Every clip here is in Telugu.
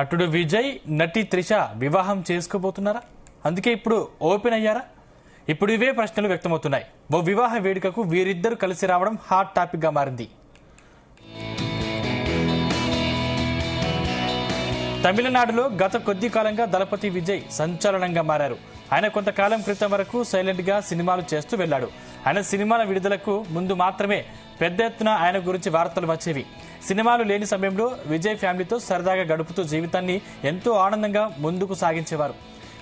నటుడు విజయ్ నటి త్రిష వివాహం చేసుకోబోతున్నారా? అందుకే ఇప్పుడు ఓపెన్ అయ్యారా? ఇప్పుడు ఇవే ప్రశ్నలు వ్యక్తమవుతున్నాయి. ఓ వివాహ వేడుకకు వీరిద్దరు కలిసి రావడం హాట్ టాపిక్ గా మారింది. తమిళనాడులో గత కొద్ది కాలంగా దళపతి విజయ్ సంచలనంగా మారారు. ఆయన కొంతకాలం క్రితం వరకు సైలెంట్ గా సినిమాలు చేస్తూ వెళ్లాడు. ఆయన సినిమాల విడుదలకు ముందు మాత్రమే పెద్ద ఎత్తున ఆయన గురించి వార్తలు వచ్చేవి. సినిమాలు లేని సమయంలో విజయ్ ఫ్యామిలీతో సరదాగా గడుపుతూ జీవితాన్ని ఎంతో ఆనందంగా ముందుకు సాగించేవారు.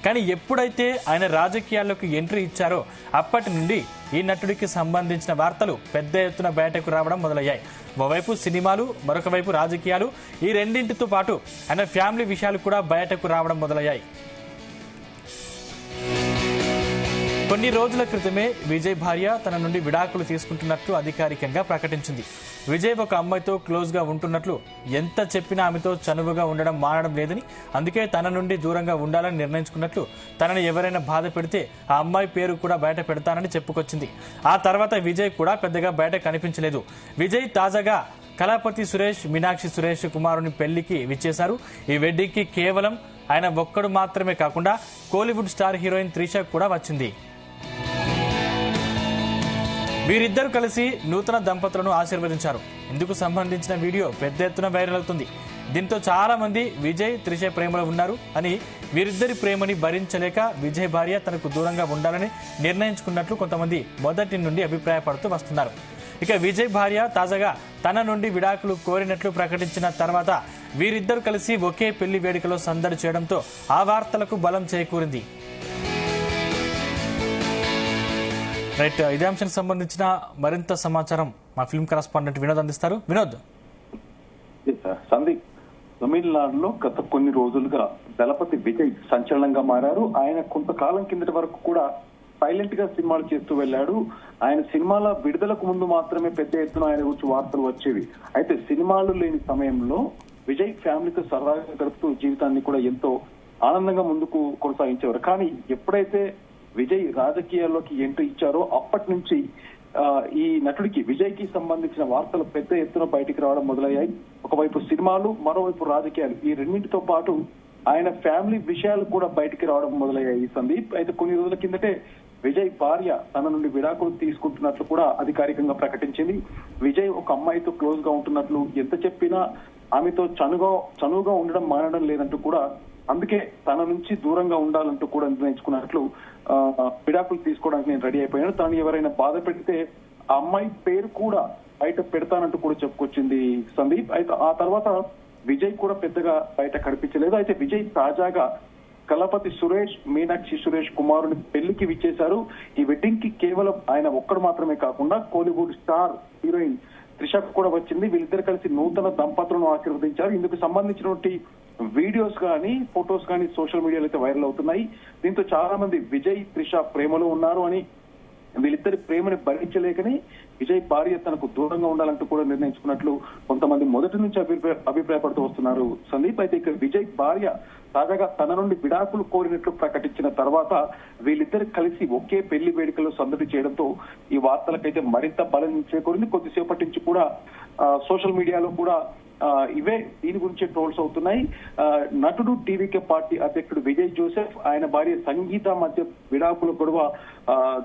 కానీ ఎప్పుడైతే ఆయన రాజకీయాల్లోకి ఎంట్రీ ఇచ్చారో అప్పటి నుండి ఈ నటుడికి సంబంధించిన వార్తలు పెద్ద ఎత్తున బయటకు రావడం మొదలయ్యాయి. ఓవైపు సినిమాలు, మరొక వైపు రాజకీయాలు, ఈ రెండింటితో పాటు ఆయన ఫ్యామిలీ విషయాలు కూడా బయటకు రావడం మొదలయ్యాయి. కొన్ని రోజుల క్రితమే విజయ్ భార్య తన నుండి విడాకులు తీసుకుంటున్నట్లు అధికారికంగా ప్రకటించింది. విజయ్ ఒక అమ్మాయితో క్లోజ్ గా ఉంటున్నట్లు, ఎంత చెప్పినా ఆమెతో చనువుగా ఉండడం మానడం లేదని, అందుకే తన నుండి దూరంగా ఉండాలని నిర్ణయించుకున్నట్లు, తనని ఎవరైనా బాధ పెడితే ఆ అమ్మాయి పేరు కూడా బయట పెడతానని చెప్పుకొచ్చింది. ఆ తర్వాత విజయ్ కూడా పెద్దగా బయట కనిపించలేదు. విజయ్ తాజాగా కళాపతి సురేష్, మీనాక్షి సురేష్ కుమారుని పెళ్లికి విచ్చేశారు. ఈ వెడ్డింగ్ కి కేవలం ఆయన ఒక్కడు మాత్రమే కాకుండా కోలీవుడ్ స్టార్ హీరోయిన్ త్రిష కూడా వచ్చింది. వీరిద్దరూ కలిసి నూతన దంపతులను ఆశీర్వదించారు. ఇందుకు సంబంధించిన వీడియో పెద్ద ఎత్తున వైరల్ అవుతుంది. దీంతో చాలా మంది విజయ్ త్రిష ప్రేమలో ఉన్నారు అని, వీరిద్దరి ప్రేమని భరించలేక విజయ్ భార్య తనకు దూరంగా ఉండాలని నిర్ణయించుకున్నట్లు కొంతమంది మొదటి నుండి అభిప్రాయపడుతూ వస్తున్నారు. ఇక విజయ్ భార్య తాజాగా తన నుండి విడాకులు కోరినట్లు ప్రకటించిన తర్వాత వీరిద్దరూ కలిసి ఒకే పెళ్లి వేడుకలో సందడి చేయడంతో ఆ వార్తలకు బలం చేకూరింది. రైట్, ఇదే అంశానికి సంబంధించిన మరింత సమాచారం మా ఫిల్మ్ కరెస్పాండెంట్ వినోద్ అందిస్తారు. వినోద్. సందీప్, తమిళనాడులో గత కొన్ని రోజులుగా దళపతి విజయ్ సంచలనంగా మారారు. ఆయన కొంతకాలం కిందటి వరకు కూడా సైలెంట్ గా సినిమాలు చేస్తూ వెళ్లాడు. ఆయన సినిమాల విడుదలకు ముందు మాత్రమే పెద్ద ఎత్తున ఆయన గురించి వార్తలు వచ్చేవి. అయితే సినిమాలు లేని సమయంలో విజయ్ ఫ్యామిలీతో సరదాగా గడుపుతూ జీవితాన్ని కూడా ఎంతో ఆనందంగా ముందుకు కొనసాగించేవారు. కానీ ఎప్పుడైతే విజయ్ రాజకీయాల్లోకి ఎంట్రీ ఇచ్చారో అప్పటి నుంచి ఈ నటుడికి, విజయ్ కి సంబంధించిన వార్తలు పెద్ద ఎత్తున బయటికి రావడం మొదలయ్యాయి. ఒకవైపు సినిమాలు, మరోవైపు రాజకీయాలు, ఈ రెండింటితో పాటు ఆయన ఫ్యామిలీ విషయాలు కూడా బయటికి రావడం మొదలయ్యాయి. సందీప్, అయితే కొన్ని రోజుల కిందటే విజయ్ భార్య తన నుండి విడాకులు తీసుకుంటున్నట్లు కూడా అధికారికంగా ప్రకటించింది. విజయ్ ఒక అమ్మాయితో క్లోజ్ గా ఉంటున్నట్లు, ఎంత చెప్పినా ఆమెతో చనువుగా ఉండడం మానడం లేదంటూ కూడా, అందుకే తన నుంచి దూరంగా ఉండాలంటూ కూడా నిర్ణయించుకున్నట్లు, విడాకులు తీసుకోవడానికి నేను రెడీ అయిపోయాను, తను ఎవరైనా బాధ పెడితే ఆ అమ్మాయి పేరు కూడా బయట పెడతానంటూ కూడా చెప్పుకొచ్చింది సందీప్. అయితే ఆ తర్వాత విజయ్ కూడా పెద్దగా బయట కనిపించలేదు. అయితే విజయ్ తాజాగా కళాపతి సురేష్, మీనాక్షి సురేష్ కుమారుని పెళ్లికి విచ్చేశారు. ఈ వెడ్డింగ్ కి కేవలం ఆయన ఒక్కడు మాత్రమే కాకుండా కోలీవుడ్ స్టార్ హీరోయిన్ త్రిష కూడా వచ్చింది. వీళ్ళిద్దరు కలిసి నూతన దంపతులను ఆశీర్వదించారు. ఇందుకు సంబంధించినటువంటి వీడియోస్ కానీ, ఫొటోస్ కానీ సోషల్ మీడియాలో అయితే వైరల్ అవుతున్నాయి. దీంతో చాలా మంది విజయ్ త్రిష ప్రేమలో ఉన్నారు అని, వీళ్ళిద్దరి ప్రేమని భరించలేకని విజయ్ భార్య తనకు దూరంగా ఉండాలంటూ కూడా నిర్ణయించుకున్నట్లు కొంతమంది మొదటి నుంచి అభిప్రాయపడుతూ వస్తున్నారు సందీప్. అయితే ఇక్కడ విజయ్ భార్య తాజాగా తన నుండి విడాకులు కోరినట్లు ప్రకటించిన తర్వాత వీళ్ళిద్దరు కలిసి ఒకే పెళ్లి వేడుకలో సందడి చేయడంతో ఈ వార్తలకైతే మరింత బలం చేకూరింది. కొద్దిసేపటి నుంచి కూడా సోషల్ మీడియాలో కూడా ఇవే దీని గురించే ట్రోల్స్ అవుతున్నాయి. నటుడు టీవీకే పార్టీ అధ్యక్షుడు విజయ్ జోసెఫ్, ఆయన భార్య సంగీత మధ్య విడాకుల గొడవ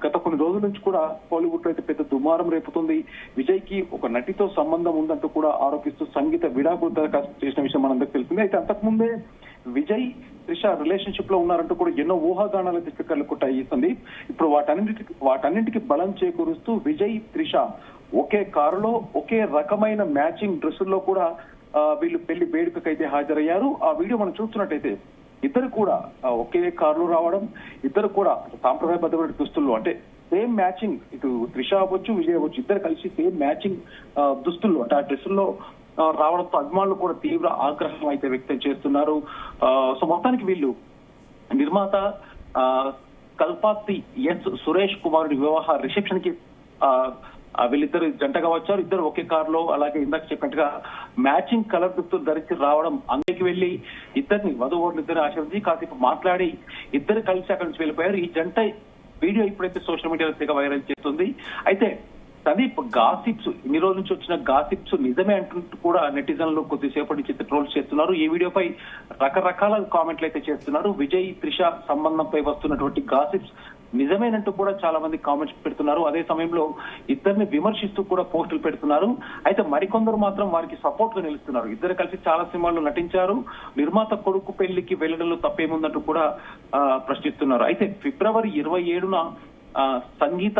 గత కొన్ని రోజుల నుంచి కూడా బాలీవుడ్ లో అయితే పెద్ద దుమారం రేపుతుంది. విజయ్ కి ఒక నటితో సంబంధం ఉందంటూ కూడా ఆరోపిస్తూ సంగీత విడాకులు దరఖాస్తు చేసిన విషయం మనందరికీ తెలిసింది. అయితే అంతకుముందే విజయ్ త్రిష రిలేషన్షిప్ లో ఉన్నారంటూ కూడా ఎన్నో ఊహాగానాలు అయితే చక్కర్లు కొట్టాయి సందీప్. ఇప్పుడు వాటన్నింటికి బలం చేకూరుస్తూ విజయ్ త్రిష ఒకే కారులో ఒకే రకమైన మ్యాచింగ్ డ్రెస్సుల్లో కూడా వీళ్ళు పెళ్లి వేడుకకైతే హాజరయ్యారు. ఆ వీడియో మనం చూస్తున్నట్టయితే ఇద్దరు కూడా ఒకే కారులో రావడం, ఇద్దరు కూడా సాంప్రదాయబద్ధమైన దుస్తుల్లో, అంటే సేమ్ మ్యాచింగ్, ఇటు త్రిష అవ్వచ్చు, విజయ్ అవ్వచ్చు, ఇద్దరు కలిసి సేమ్ మ్యాచింగ్ దుస్తుల్లో, అంటే ఆ డ్రెస్సుల్లో రావడంతో అభిమానులు కూడా తీవ్ర ఆగ్రహం అయితే వ్యక్తం చేస్తున్నారు. సో మొత్తానికి వీళ్ళు నిర్మాత కల్పాతి ఎస్ సురేష్ కుమారుడి వివాహ రిసెప్షన్ కి వీళ్ళిద్దరు జంటగా వచ్చారు. ఇద్దరు ఒకే కారులో, అలాగే ఇందాక చెప్పినట్టుగా మ్యాచింగ్ కలర్ దుస్తులు ధరించి రావడం, అందరికి వెళ్లి ఇద్దరిని వధువరులు ఇద్దరు ఆశీర్వదించి కాసేపు మాట్లాడి ఇద్దరు కలిసి అక్కడి నుంచి వెళ్ళిపోయారు. ఈ జంట వీడియో ఇప్పుడైతే సోషల్ మీడియాలో తెగ వైరల్ చేస్తుంది. అయితే సందీప్, గాసిప్స్ ఇన్ని రోజుల నుంచి వచ్చిన గాసిప్స్ నిజమే అంటుంటూ కూడా నెటిజన్లు కొద్దిసేపటి నుంచి ట్రోల్స్ చేస్తున్నారు. ఈ వీడియోపై రకరకాల కామెంట్లు అయితే చేస్తున్నారు. విజయ్ త్రిష సంబంధంపై వస్తున్నటువంటి గాసిప్స్ నిజమేనంటూ కూడా చాలా మంది కామెంట్స్ పెడుతున్నారు. అదే సమయంలో ఇద్దరిని విమర్శిస్తూ కూడా పోస్టులు పెడుతున్నారు. అయితే మరికొందరు మాత్రం వారికి సపోర్ట్ గా నిలుస్తున్నారు. ఇద్దరు కలిసి చాలా సినిమాల్లో నటించారు. నిర్మాత కొడుకు పెళ్లికి వెళ్లడంలో తప్పేముందంటూ కూడా ప్రశ్నిస్తున్నారు. అయితే ఫిబ్రవరి 27న సంగీత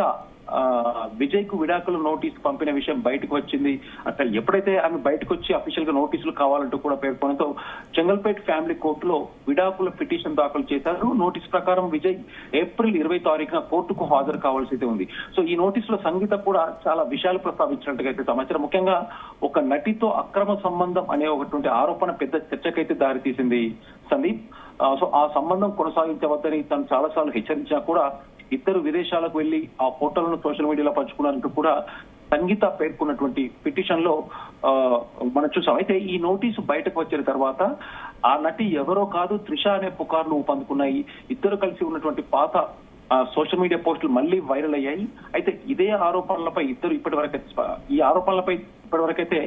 విజయ్ కు విడాకుల నోటీసు పంపిన విషయం బయటకు వచ్చింది. అసలు ఎప్పుడైతే ఆమె బయటకు వచ్చి అఫీషియల్ గా నోటీసులు కావాలంటూ కూడా పేర్కొనడంతో చెంగల్పేట్ ఫ్యామిలీ కోర్టులో విడాకుల పిటిషన్ దాఖలు చేశారు. నోటీసు ప్రకారం విజయ్ ఏప్రిల్ 20 తారీఖున కోర్టుకు హాజరు కావాల్సి అయితే ఉంది. సో ఈ నోటీసులో సంగీత కూడా చాలా విషయాలు ప్రస్తావించినట్టుగా అయితే సమాచారం. ముఖ్యంగా ఒక నటితో అక్రమ సంబంధం అనే ఒకటువంటి ఆరోపణ పెద్ద చర్చకైతే దారితీసింది సందీప్. సో ఆ సంబంధం కొనసాగించవద్దని తను చాలాసార్లు హెచ్చరించినా కూడా ఇద్దరు విదేశాలకు వెళ్లి ఆ ఫోటోలను సోషల్ మీడియాలో పంచుకున్నారంటూ కూడా సంగీత పేర్కొన్నటువంటి పిటిషన్ లో మనం చూసాం. అయితే ఈ నోటీసు బయటకు వచ్చిన తర్వాత ఆ నటి ఎవరో కాదు త్రిష అనే పుకార్లు ఊపందుకున్నాయి. ఇద్దరు కలిసి ఉన్నటువంటి పాత సోషల్ మీడియా పోస్టులు మళ్లీ వైరల్ అయ్యాయి. అయితే ఇదే ఆరోపణలపై ఇద్దరు ఇప్పటివరకైతే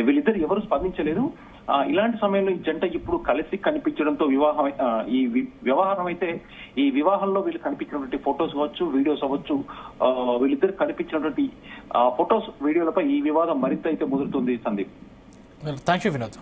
వీళ్ళిద్దరు ఎవరు స్పందించలేదు. ఇలాంటి సమయంలో ఈ జంట ఇప్పుడు కలిసి కనిపించడంతో ఈ వివాహంలో వీళ్ళు కనిపించినటువంటి ఫొటోస్ అవ్వచ్చు, వీడియోస్ అవ్వచ్చు, వీళ్ళిద్దరు కనిపించినటువంటి ఫొటోస్ వీడియోలపై ఈ వివాదం మరింత అయితే ముదురుతుంది సందీప్. Thank you Vinod.